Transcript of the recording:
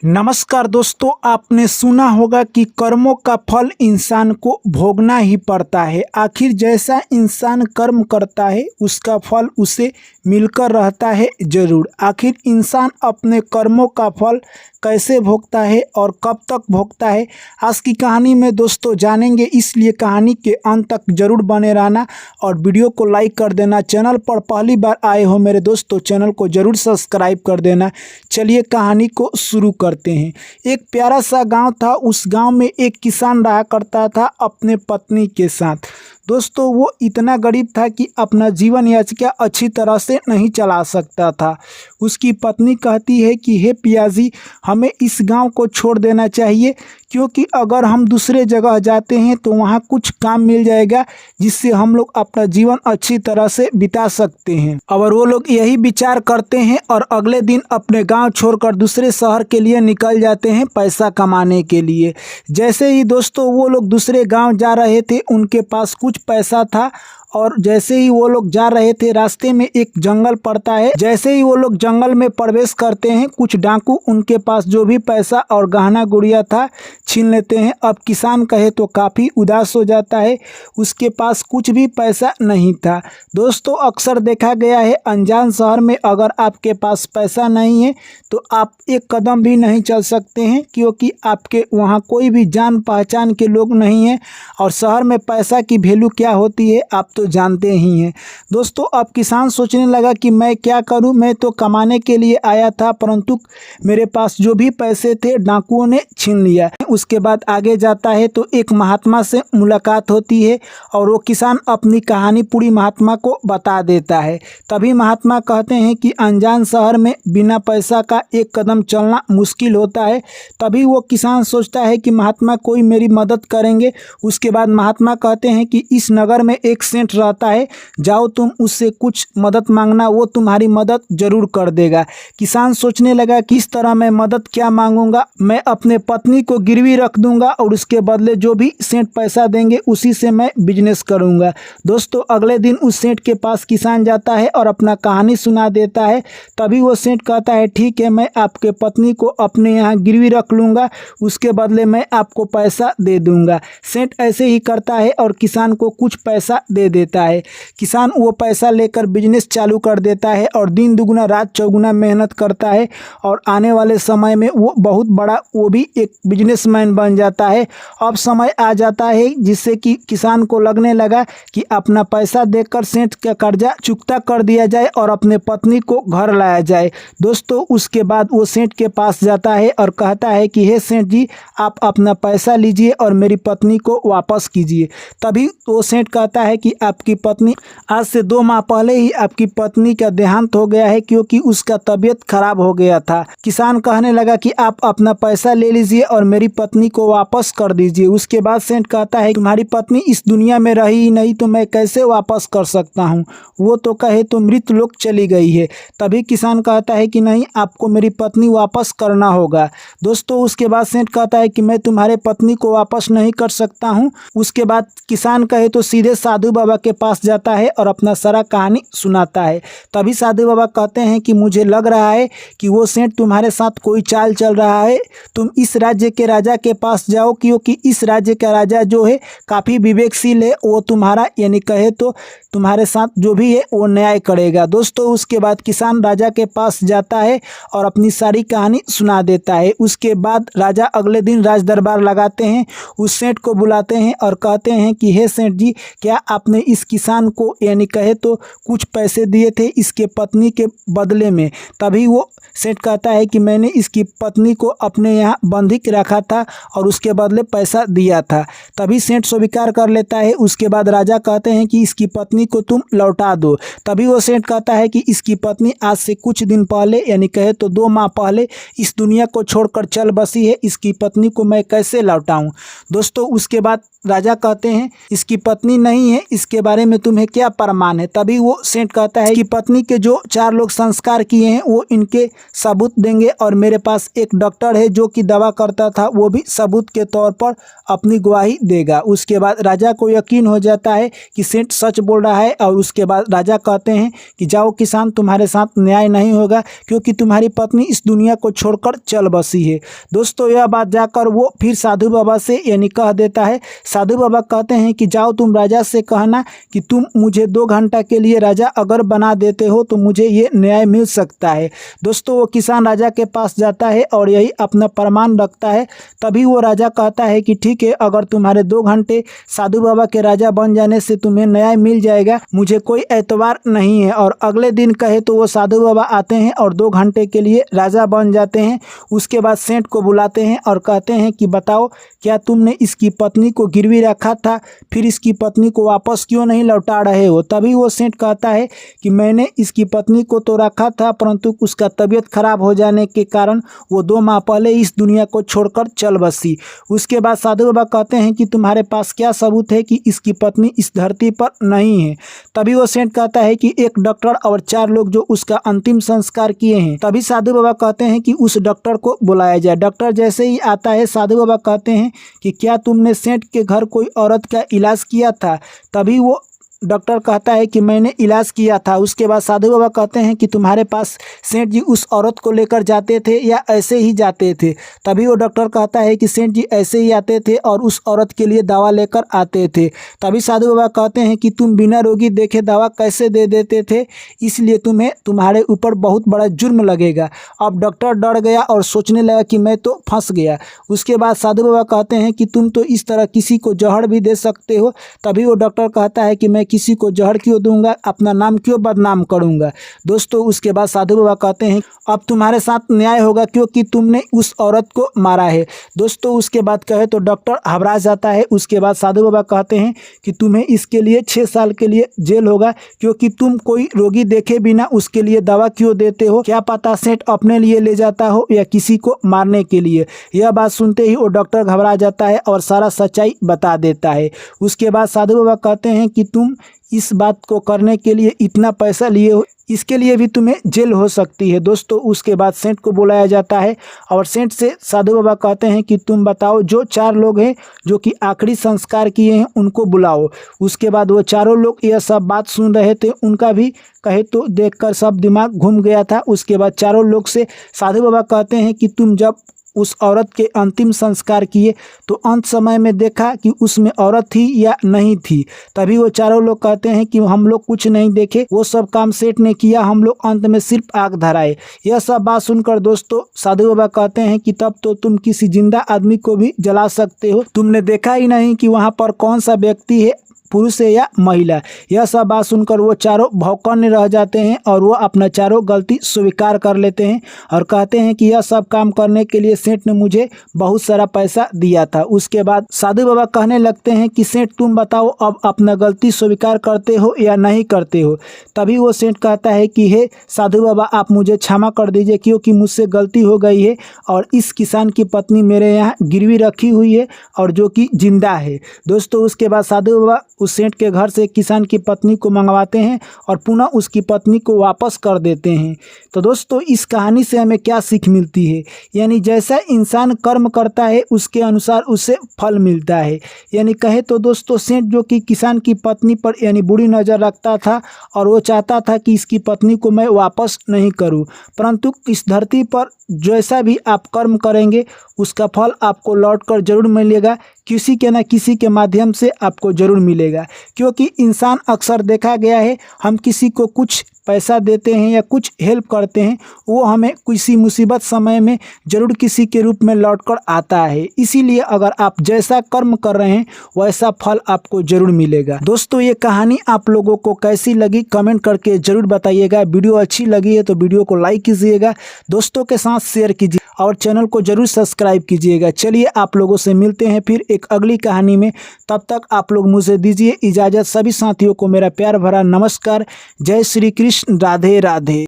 नमस्कार दोस्तों, आपने सुना होगा कि कर्मों का फल इंसान को भोगना ही पड़ता है। आखिर जैसा इंसान कर्म करता है उसका फल उसे मिलकर रहता है जरूर। आखिर इंसान अपने कर्मों का फल कैसे भोगता है और कब तक भोगता है, आज की कहानी में दोस्तों जानेंगे। इसलिए कहानी के अंत तक जरूर बने रहना और वीडियो को लाइक कर देना। चैनल पर पहली बार आए हो मेरे दोस्तों, चैनल को जरूर सब्सक्राइब कर देना। चलिए कहानी को शुरू करते हैं। एक प्यारा सा गांव था। उस गांव में एक किसान रहा करता था अपने पत्नी के साथ। दोस्तों वो इतना गरीब था कि अपना जीवन याचिका अच्छी तरह से नहीं चला सकता था। उसकी पत्नी कहती है कि हे पियाजी, हमें इस गांव को छोड़ देना चाहिए, क्योंकि अगर हम दूसरे जगह जाते हैं तो वहां कुछ काम मिल जाएगा जिससे हम लोग अपना जीवन अच्छी तरह से बिता सकते हैं। और वो लोग यही विचार करते हैं और अगले दिन अपने गांव छोड़कर दूसरे शहर के लिए निकल जाते हैं पैसा कमाने के लिए। जैसे ही दोस्तों वो लोग दूसरे गांव जा रहे थे, उनके पास कुछ पैसा था और जैसे ही वो लोग जा रहे थे, रास्ते में एक जंगल पड़ता है। जैसे ही वो लोग जंगल में प्रवेश करते हैं, कुछ डाकू उनके पास जो भी पैसा और गहना गुड़िया था छीन लेते हैं। अब किसान कहे तो काफ़ी उदास हो जाता है, उसके पास कुछ भी पैसा नहीं था। दोस्तों अक्सर देखा गया है, अनजान शहर में अगर आपके पास पैसा नहीं है तो आप एक कदम भी नहीं चल सकते हैं, क्योंकि आपके वहाँ कोई भी जान पहचान के लोग नहीं हैं। और शहर में पैसा की वैल्यू क्या होती है आप तो जानते ही हैं। दोस्तों अब किसान सोचने लगा कि मैं क्या करूं, मैं तो कमाने के लिए आया था, परंतु मेरे पास जो भी पैसे थे डाकुओं ने छीन लिया। उसके बाद आगे जाता है तो एक महात्मा से मुलाकात होती है और वो किसान अपनी कहानी पूरी महात्मा को बता देता है। तभी महात्मा कहते हैं कि अनजान शहर में बिना पैसा का एक कदम चलना मुश्किल होता है। तभी वो किसान सोचता है कि महात्मा कोई मेरी मदद करेंगे। उसके बाद महात्मा कहते हैं कि इस नगर में एक सेठ रहता है, जाओ तुम उससे कुछ मदद मांगना, वो तुम्हारी मदद जरूर कर देगा। किसान सोचने लगा कि इस तरह मैं मदद क्या मांगूंगा, मैं अपने पत्नी को गिरवी रख दूंगा और उसके बदले जो भी सेठ पैसा देंगे उसी से मैं बिजनेस करूंगा। दोस्तों अगले दिन उस सेठ के पास किसान जाता है और अपना कहानी सुना देता है। तभी वो सेठ कहता है ठीक है, मैं आपके पत्नी को अपने यहाँ गिरवी रख लूँगा, उसके बदले मैं आपको पैसा दे दूँगा। सेठ ऐसे ही करता है और किसान को कुछ पैसा दे देता है। किसान वो पैसा लेकर बिजनेस चालू कर देता है और दिन दुगुना रात चौगुना मेहनत करता है और आने वाले समय में वो बहुत बड़ा वो भी एक बिजनेसमैन बन जाता है। अब समय आ जाता है जिससे कि किसान को लगने लगा कि अपना पैसा देकर सेठ का कर्जा चुकता कर दिया जाए और अपने पत्नी को घर लाया जाए। दोस्तों उसके बाद वो सेठ के पास जाता है और कहता है कि हे सेठ जी, आप अपना पैसा लीजिए और मेरी पत्नी को वापस कीजिए। तभी वो सेठ कहता है कि आपकी पत्नी आज से 2 माह पहले ही आपकी पत्नी का देहांत हो गया है, क्योंकि उसका तबीयत खराब हो गया था। किसान कहने लगा कि आप अपना पैसा ले लीजिए और मेरी पत्नी को वापस कर दीजिए। उसके बाद सेठ कहता है तुम्हारी पत्नी इस दुनिया में रही ही नहीं तो मैं कैसे वापस कर सकता हूँ, वो तो कहे तो मृत लोक चली गई है। तभी किसान कहता है कि नहीं, आपको मेरी पत्नी वापस करना होगा। दोस्तों उसके बाद सेठ कहता है कि मैं तुम्हारे पत्नी को वापस नहीं कर सकता हूँ। उसके बाद किसान कहे तो सीधे साधु बाबा के पास जाता है और अपना सारा कहानी सुनाता है। तभी साधु बाबा कहते हैं कि मुझे लग रहा है कि वो सेठ तुम्हारे साथ कोई चाल चल रहा है, तुम इस राज्य के राजा के पास जाओ, क्योंकि इस राज्य का राजा जो है काफ़ी विवेकशील है, वो तुम्हारा यानी कहे तो तुम्हारे साथ जो भी है वो न्याय करेगा। दोस्तों उसके बाद किसान राजा के पास जाता है और अपनी सारी कहानी सुना देता है। उसके बाद राजा अगले दिन राज दरबार लगाते हैं, उस सेठ को बुलाते हैं और कहते हैं कि हे सेठ जी, क्या आपने इस किसान को यानी कहे तो कुछ पैसे दिए थे इसके पत्नी के बदले में? तभी वो सेठ कहता है कि मैंने इसकी पत्नी को अपने यहाँ बंधक रखा था और उसके बदले पैसा दिया था। तभी सेठ स्वीकार कर लेता है। उसके बाद राजा कहते हैं कि इसकी पत्नी को तुम लौटा दो। तभी वो सेठ कहता है कि इसकी पत्नी आज से कुछ दिन पहले यानी कहे तो 2 माह पहले इस दुनिया को छोड़कर चल बसी है, इसकी पत्नी को मैं कैसे लौटाऊं। दोस्तों उसके बाद राजा कहते हैं इसकी पत्नी नहीं है, इसके बारे में तुम्हें क्या प्रमाण है? तभी वो सेठ कहता है कि पत्नी के जो 4 लोग संस्कार किए हैं वो इनके सबूत देंगे और मेरे पास एक डॉक्टर है जो कि दवा करता था, वो भी सबूत के तौर पर अपनी गवाही देगा। उसके बाद राजा को यकीन हो जाता है कि सेठ सच बोल रहा है और उसके बाद राजा कहते हैं कि जाओ किसान, तुम्हारे साथ न्याय नहीं होगा क्योंकि तुम्हारी पत्नी इस दुनिया को छोड़कर चल बसी है। दोस्तों यह बात जाकर वो फिर साधु बाबा से यानी कह देता है। साधु बाबा कहते हैं कि जाओ तुम राजा से कहना कि तुम मुझे 2 घंटा के लिए राजा अगर बना देते हो तो मुझे ये न्याय मिल सकता है। दोस्तों वो किसान राजा के पास जाता है और यही अपना प्रमाण रखता है। तभी वो राजा कहता है कि ठीक है, अगर तुम्हारे 2 घंटे साधु बाबा के राजा बन जाने से तुम्हें न्याय मिल जाएगा, मुझे कोई एतबार नहीं है। और अगले दिन कहे तो वो साधु बाबा आते हैं और 2 घंटे के लिए राजा बन जाते हैं। उसके बाद सेठ को बुलाते हैं और कहते हैं कि बताओ, क्या तुमने इसकी पत्नी को गिरवी रखा था, फिर इसकी पत्नी को वापस क्यों नहीं लौटा रहे हो? तभी वो सेठ कहता है कि मैंने इसकी पत्नी को तो रखा था, परंतु उसका तबीयत खराब हो जाने के कारण वो 2 माह पहले इस दुनिया को छोड़कर चल बसी। उसके बाद साधु बाबा कहते हैं कि तुम्हारे पास क्या सबूत है कि इसकी पत्नी इस धरती पर नहीं है? तभी वो सेठ कहता है कि एक डॉक्टर और 4 लोग जो उसका अंतिम संस्कार किए हैं। तभी साधु बाबा कहते हैं कि उस डॉक्टर को बुलाया जाए। डॉक्टर जैसे ही आता है, साधु बाबा कहते हैं कि क्या तुमने सेठ के घर कोई औरत का इलाज किया था? तभी वो डॉक्टर कहता है कि मैंने इलाज किया था। उसके बाद साधु बाबा कहते हैं कि तुम्हारे पास सेठ जी उस औरत को लेकर जाते थे या ऐसे ही जाते थे? तभी वो डॉक्टर कहता है कि सेठ जी ऐसे ही आते थे और उस औरत के लिए दवा लेकर आते थे। तभी साधु बाबा कहते हैं कि तुम बिना रोगी देखे दवा कैसे दे देते थे, इसलिए तुम्हारे ऊपर बहुत बड़ा जुर्म लगेगा। अब डॉक्टर डर गया और सोचने लगा कि मैं तो फंस गया। उसके बाद साधु बाबा कहते हैं कि तुम तो इस तरह किसी को जहर भी दे सकते हो। तभी वो डॉक्टर कहता है कि मैं किसी को जहर क्यों दूंगा, अपना नाम क्यों बदनाम करूंगा। दोस्तों उसके बाद साधु बाबा कहते हैं अब तुम्हारे साथ न्याय होगा क्योंकि तुमने उस औरत को मारा है। दोस्तों उसके बाद कहे तो डॉक्टर घबरा जाता है। उसके बाद साधु बाबा कहते हैं कि तुम्हें इसके लिए 6 साल के लिए जेल होगा क्योंकि तुम कोई रोगी देखे बिना उसके लिए दवा क्यों देते हो? क्या पता सेठ अपने लिए ले जाता हो या किसी को मारने के लिए। यह बात सुनते ही वो डॉक्टर घबरा जाता है और सारा सच्चाई बता देता है। उसके बाद साधु बाबा कहते हैं कि तुम इस बात को करने के लिए इतना पैसा लिए हो, इसके लिए भी तुम्हें जेल हो सकती है। दोस्तों उसके बाद सेठ को बुलाया जाता है और सेठ से साधु बाबा कहते हैं कि तुम बताओ, जो 4 लोग हैं जो कि आखिरी संस्कार किए हैं उनको बुलाओ। उसके बाद वो चारों लोग यह सब बात सुन रहे थे, उनका भी कहे तो देखकर सब दिमाग घूम गया था। उसके बाद चारों लोग से साधु बाबा कहते हैं कि तुम जब उस औरत के अंतिम संस्कार किए तो अंत समय में देखा कि उसमें औरत थी या नहीं थी? तभी वो चारों लोग कहते हैं कि हम लोग कुछ नहीं देखे, वो सब काम सेठ ने किया, हम लोग अंत में सिर्फ आग धराए। यह सब बात सुनकर दोस्तों साधु बाबा कहते हैं कि तब तो तुम किसी जिंदा आदमी को भी जला सकते हो, तुमने देखा ही नहीं कि वहाँ पर कौन सा व्यक्ति है, पुरुष है या महिला। यह सब बात सुनकर वो चारों भौंकने रह जाते हैं और वो अपना चारों गलती स्वीकार कर लेते हैं और कहते हैं कि यह सब काम करने के लिए सेठ ने मुझे बहुत सारा पैसा दिया था। उसके बाद साधु बाबा कहने लगते हैं कि सेठ तुम बताओ अब अपना गलती स्वीकार करते हो या नहीं करते हो? तभी वो सेठ कहता है कि हे साधु बाबा, आप मुझे क्षमा कर दीजिए क्योंकि मुझसे गलती हो गई है और इस किसान की पत्नी मेरे यहाँ गिरवी रखी हुई है और जो कि जिंदा है। दोस्तों उसके बाद साधु बाबा उस सेठ के घर से किसान की पत्नी को मंगवाते हैं और पुनः उसकी पत्नी को वापस कर देते हैं। तो दोस्तों इस कहानी से हमें क्या सीख मिलती है? यानी जैसा इंसान कर्म करता है उसके अनुसार उसे फल मिलता है। यानी कहे तो दोस्तों सेठ जो कि किसान की पत्नी पर यानी बुरी नज़र रखता था और वो चाहता था कि इसकी पत्नी को मैं वापस नहीं करूं, परंतु इस धरती पर जैसा भी आप कर्म करेंगे उसका फल आपको लौट कर जरूर मिलेगा, किसी के न किसी के माध्यम से आपको जरूर मिलेगा। क्योंकि इंसान अक्सर देखा गया है, हम किसी को कुछ पैसा देते हैं या कुछ हेल्प करते हैं, वो हमें किसी मुसीबत समय में जरूर किसी के रूप में लौट कर आता है। इसीलिए अगर आप जैसा कर्म कर रहे हैं वैसा फल आपको जरूर मिलेगा। दोस्तों ये कहानी आप लोगों को कैसी लगी कमेंट करके जरूर बताइएगा। वीडियो अच्छी लगी है तो वीडियो को लाइक कीजिएगा, दोस्तों के साथ शेयर कीजिए और चैनल को जरूर सब्सक्राइब कीजिएगा। चलिए आप लोगों से मिलते हैं फिर एक अगली कहानी में, तब तक आप लोग मुझे दीजिए इजाज़त। सभी साथियों को मेरा प्यार भरा नमस्कार। जय श्री कृष्ण, राधे राधे।